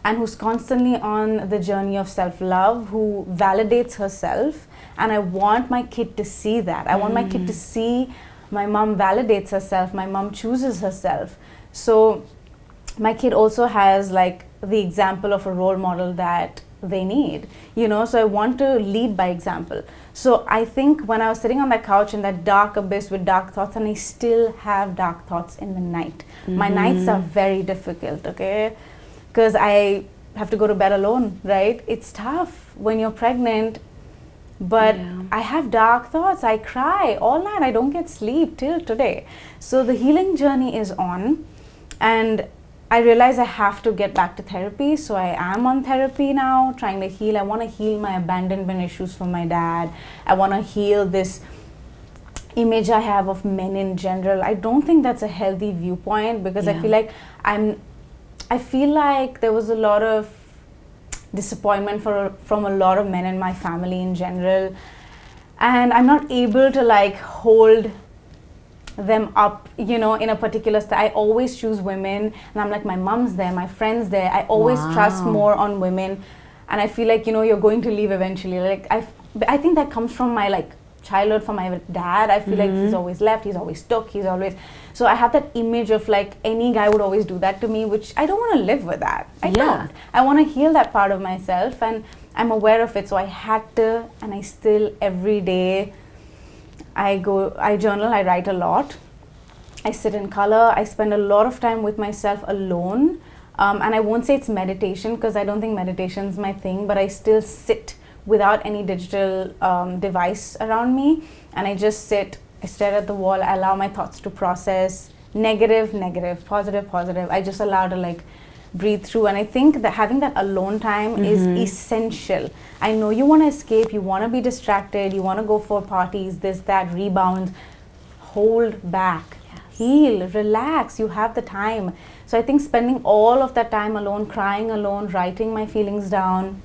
and who's constantly on the journey of self-love, who validates herself. And I want my kid to see that. I want my kid to see my mom validates herself, my mom chooses herself. So my kid also has like the example of a role model that they need, you know. So I want to lead by example. So I think when I was sitting on that couch in that dark abyss with dark thoughts, and I still have dark thoughts in the night. My nights are very difficult, okay, because I have to go to bed alone, right? It's tough when you're pregnant, but I have dark thoughts. I cry all night. I don't get sleep till today. So the healing journey is on, and I realize I have to get back to therapy. So I am on therapy now, trying to heal. I want to heal my abandonment issues from my dad. I want to heal this image I have of men in general. I don't think that's a healthy viewpoint, because I feel like there was a lot of disappointment from a lot of men in my family in general, and I'm not able to like hold them up, in a particular style. I always choose women, and I'm like, my mom's there, my friend's there. I always trust more on women, and I feel like, you're going to leave eventually. Like I think that comes from my like childhood, from my dad. I feel like he's always left, he's always took, so I have that image of like any guy would always do that to me, which I don't want to live with that. I don't. I want to heal that part of myself, and I'm aware of it, so I had to, and I still every day I journal, I write a lot, I sit in color, I spend a lot of time with myself alone, and I won't say it's meditation, because I don't think meditation's my thing, but I still sit without any digital device around me, and I just sit, I stare at the wall, I allow my thoughts to process, negative, positive. I just allow to like breathe through, and I think that having that alone time is essential. I know you want to escape, you want to be distracted, you want to go for parties, this, that, rebounds. Hold back, heal, relax, you have the time. So I think spending all of that time alone, crying alone, writing my feelings down,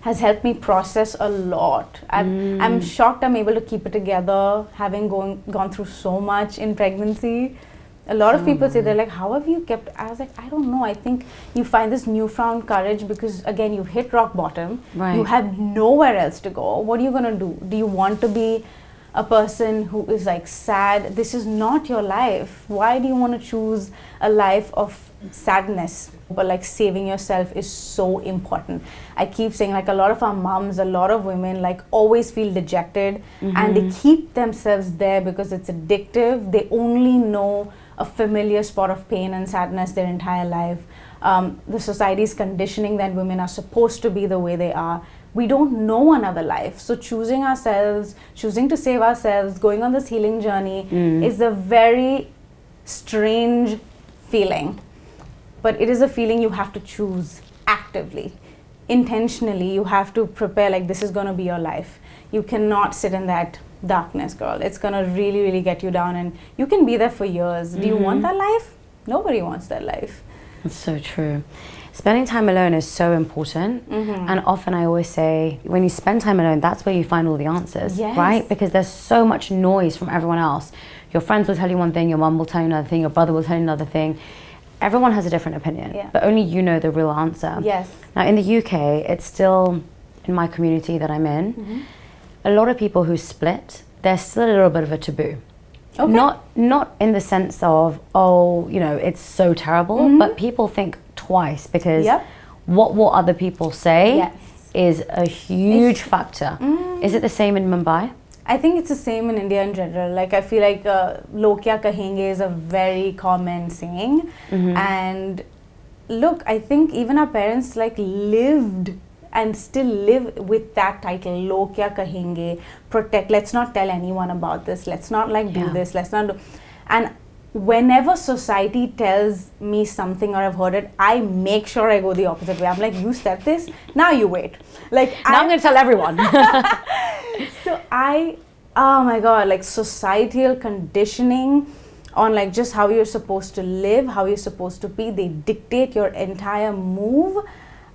has helped me process a lot. I'm shocked I'm able to keep it together, having gone through so much in pregnancy. A lot of people say, they're like, how have you kept? I was like, I don't know. I think you find this newfound courage because, again, you've hit rock bottom. Right. You have nowhere else to go. What are you going to do? Do you want to be a person who is like sad? This is not your life. Why do you want to choose a life of sadness? But like saving yourself is so important. I keep saying, like, a lot of our moms, a lot of women like always feel dejected, and they keep themselves there because it's addictive. They only know a familiar spot of pain and sadness their entire life. The society's conditioning that women are supposed to be the way they are. We don't know another life. So choosing ourselves, choosing to save ourselves, going on this healing journey is a very strange feeling. But it is a feeling you have to choose actively, intentionally. You have to prepare, like, this is going to be your life. You cannot sit in that darkness, girl. It's going to really, really get you down, and you can be there for years. Do you want that life? Nobody wants that life. That's so true. Spending time alone is so important, and often I always say, when you spend time alone, that's where you find all the answers, right? Because there's so much noise from everyone else. Your friends will tell you one thing, your mum will tell you another thing, your brother will tell you another thing. Everyone has a different opinion, but only you know the real answer. Yes. Now in the UK, it's still, in my community that I'm in, a lot of people who split, there's still a little bit of a taboo. Okay. Not in the sense of, oh, you know, it's so terrible, but people think twice, because what will other people say is a huge factor. Is it the same in Mumbai? I think it's the same in India in general. Like, I feel like "log kya kahenge" is a very common saying, and look, I think even our parents like lived and still live with that title, "log kya kahenge," protect. Let's not tell anyone about this. Let's not like do this. Let's not do. And whenever society tells me something or I've heard it, I make sure I go the opposite way. I'm like, you said this, now you wait. Like, now I'm going to tell everyone. So oh my God, like societal conditioning on like just how you're supposed to live, how you're supposed to be. They dictate your entire move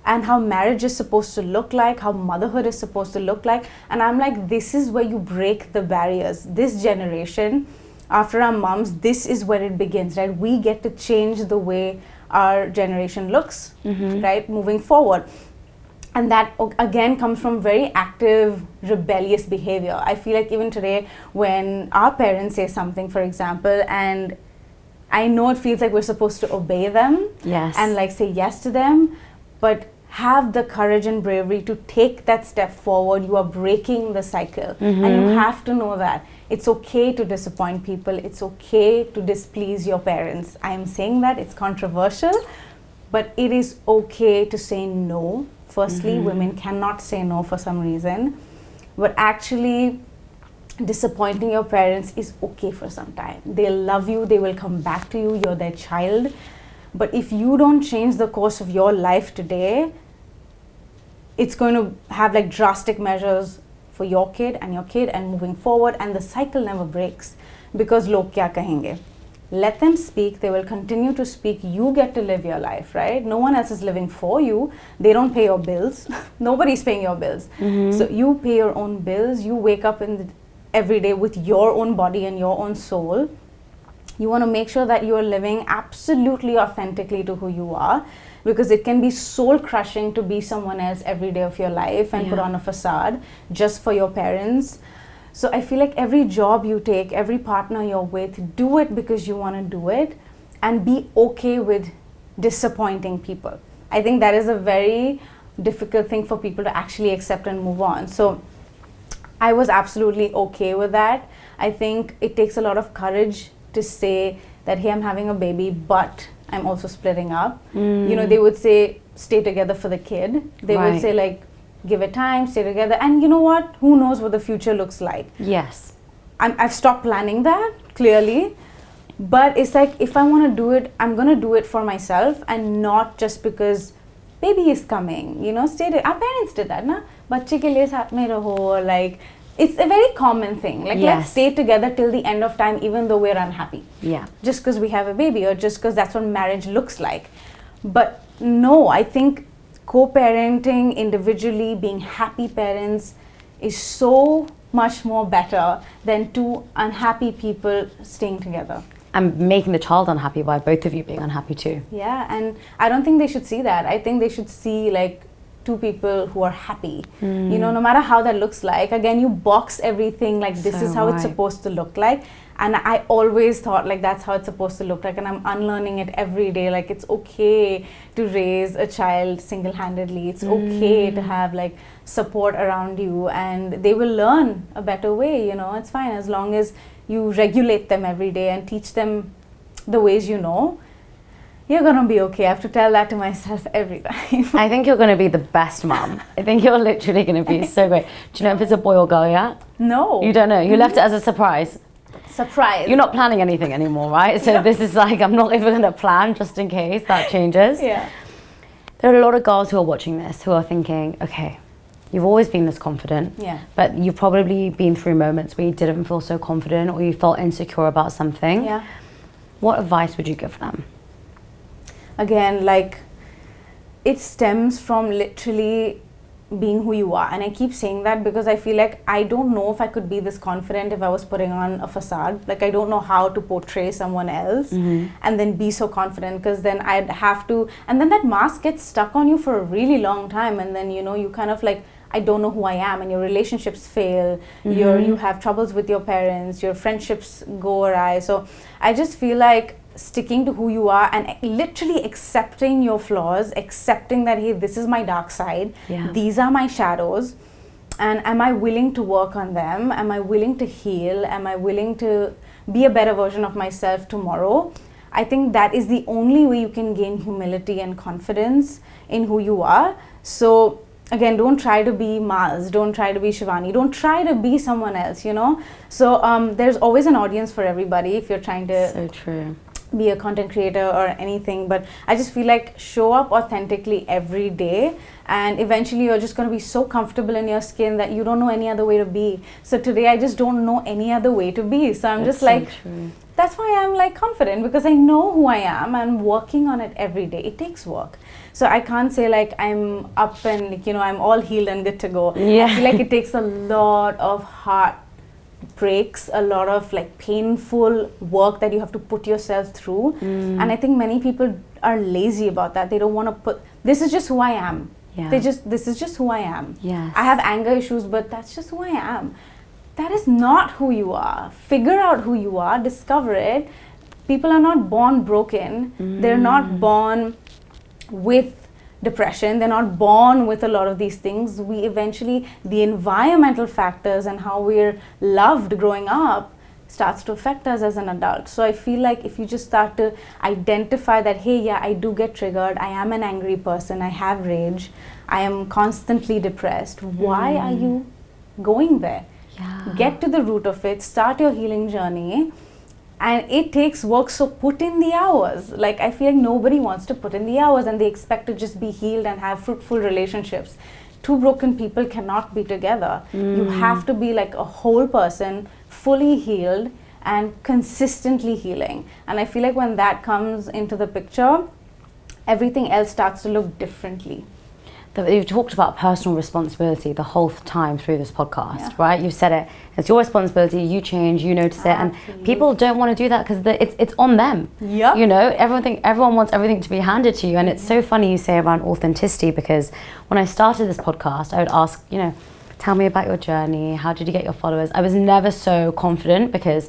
and how marriage is supposed to look like, how motherhood is supposed to look like. And I'm like, this is where you break the barriers. This generation, after our moms, this is where it begins, right? We get to change the way our generation looks, right? Moving forward. And that again comes from very active, rebellious behavior. I feel like even today, when our parents say something, for example, and I know it feels like we're supposed to obey them and like say yes to them, but have the courage and bravery to take that step forward. You are breaking the cycle, and you have to know that. It's okay to disappoint people. It's okay to displease your parents. I'm saying that it's controversial, but it is okay to say no. Firstly, women cannot say no for some reason, but actually disappointing your parents is okay for some time. They'll love you, they will come back to you, you're their child. But if you don't change the course of your life today, it's going to have like drastic measures for your kid and moving forward, and the cycle never breaks because log kya kahenge. Let them speak, they will continue to speak. You get to live your life, right? No one else is living for you. They don't pay your bills. Nobody's paying your bills. So you pay your own bills. You wake up every day with your own body and your own soul. You want to make sure that you are living absolutely authentically to who you are, because it can be soul crushing to be someone else every day of your life and put on a facade just for your parents. So I feel like every job you take, every partner you're with, do it because you want to do it, and be okay with disappointing people. I think that is a very difficult thing for people to actually accept and move on. So I was absolutely okay with that. I think it takes a lot of courage to say that, hey, I'm having a baby, but I'm also splitting up. You know, they would say, stay together for the kid. They would say, like, give it time, stay together. And you know what? Who knows what the future looks like? Yes. I've stopped planning that, clearly. But it's like, if I want to do it, I'm going to do it for myself and not just because baby is coming. You know, our parents did that, na? Bachche ke liye saath mein raho, or like, it's a very common thing. Like, let's stay together till the end of time, even though we're unhappy. Yeah. Just because we have a baby, or just because that's what marriage looks like. But no, I think co-parenting individually, being happy parents, is so much more better than two unhappy people staying together. And making the child unhappy by both of you being unhappy too. Yeah, and I don't think they should see that. I think they should see like two people who are happy. You know, no matter how that looks like. Again, you box everything like this is how it's supposed to look like. And I always thought like that's how it's supposed to look like, and I'm unlearning it every day. Like, it's okay to raise a child single-handedly. It's okay to have like support around you, and they will learn a better way, you know. It's fine as long as you regulate them every day and teach them the ways you know. You're gonna be okay. I have to tell that to myself every time. I think you're gonna be the best mom. I think you're literally gonna be so great. Do you know if it's a boy or girl yet? No. You don't know? You left it as a surprise. Surprise. You're not planning anything anymore, right? So this is like, I'm not even gonna plan just in case that changes. Yeah. There are a lot of girls who are watching this who are thinking, okay, you've always been this confident, but you've probably been through moments where you didn't feel so confident or you felt insecure about something. Yeah. What advice would you give them? Again, like, it stems from literally being who you are, and I keep saying that because I feel like I don't know if I could be this confident if I was putting on a facade. Like, I don't know how to portray someone else and then be so confident, because then I'd have to, and then that mask gets stuck on you for a really long time, and then, you know, you kind of like, I don't know who I am, and your relationships fail, you have troubles with your parents, your friendships go awry. So I just feel like sticking to who you are and literally accepting your flaws, accepting that, hey, this is my dark side, these are my shadows, and am I willing to work on them? Am I willing to heal? Am I willing to be a better version of myself tomorrow? I think that is the only way you can gain humility and confidence in who you are. So again, don't try to be Maz, don't try to be Shivani, don't try to be someone else, you know. So there's always an audience for everybody if you're trying to be a content creator or anything. But I just feel like show up authentically every day, and eventually you're just going to be so comfortable in your skin that you don't know any other way to be. So today I just don't know any other way to be, so I'm just like, that's why I'm like confident, because I know who I am and working on it every day. It takes work. So I can't say like I'm up and like, you know, I'm all healed and good to go. I feel like it takes a lot of heart breaks, a lot of like painful work that you have to put yourself through, and I think many people are lazy about that. They don't want to put, this is just who I am. This is just who I am. I have anger issues, but that's just who I am. That is not who you are. Figure out who you are, discover it. People are not born broken. They're not born with depression, they're not born with a lot of these things. We eventually, the environmental factors and how we're loved growing up starts to affect us as an adult. So I feel like if you just start to identify that, hey, yeah, I do get triggered, I am an angry person, I have rage, I am constantly depressed. Why are you going there? Get to the root of it, start your healing journey. And it takes work, so put in the hours. Like, I feel like nobody wants to put in the hours and they expect to just be healed and have fruitful relationships. two broken people cannot be together. You have to be like a whole person, fully healed and consistently healing. And I feel like when that comes into the picture, everything else starts to look differently. You've talked about personal responsibility the whole time through this podcast, right? You've said it. It's your responsibility. You change. You notice it, and people don't want to do that because it's on them. Yeah. You know, everyone wants everything to be handed to you, and it's so funny you say around authenticity, because when I started this podcast, I would ask, you know, tell me about your journey. How did you get your followers? I was never so confident because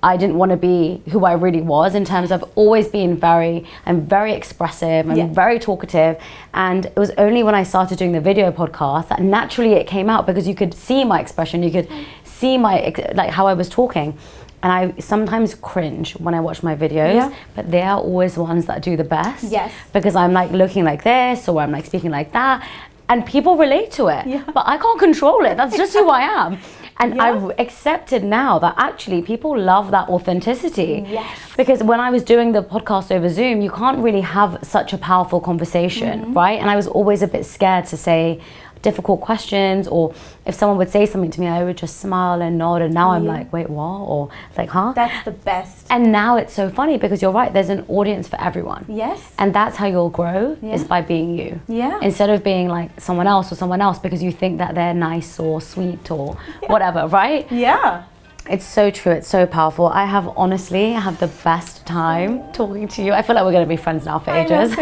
I didn't want to be who I really was, in terms of always being very expressive and very talkative. And it was only when I started doing the video podcast that naturally it came out, because you could see my expression, you could see my, like, how I was talking. And I sometimes cringe when I watch my videos, but they are always the ones that do the best. Yes. Because I'm like looking like this, or I'm like speaking like that, and people relate to it. But I can't control it. That's just who I am. And I've accepted now that actually people love that authenticity. Yes. Because when I was doing the podcast over Zoom, you can't really have such a powerful conversation, right? And I was always a bit scared to say difficult questions, or if someone would say something to me, I would just smile and nod, and now I'm like, wait, what? Or like, huh? That's the best. And now it's so funny because you're right, there's an audience for everyone. Yes. And that's how you'll grow, is by being you. Yeah. Instead of being like someone else because you think that they're nice or sweet or whatever, right? Yeah. It's so true, it's so powerful. I have honestly had the best time talking to you. I feel like we're going to be friends now for ages.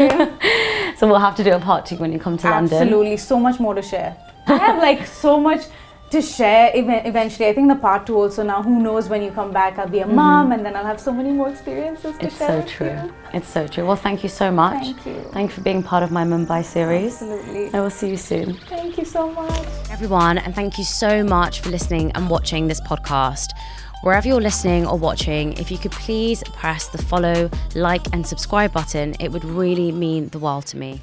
So we'll have to do a part 2 when you come to London. Absolutely, so much more to share. I have like so much to share eventually. I think the part 2 also now, who knows, when you come back, I'll be a mom, and then I'll have so many more experiences to share. It's so true. It's so true. Well, thank you so much. Thank you. Thank you for being part of my Mumbai series. Absolutely. I will see you soon. Thank you so much. Everyone, and thank you so much for listening and watching this podcast. Wherever you're listening or watching, if you could please press the follow, like, and subscribe button, it would really mean the world to me.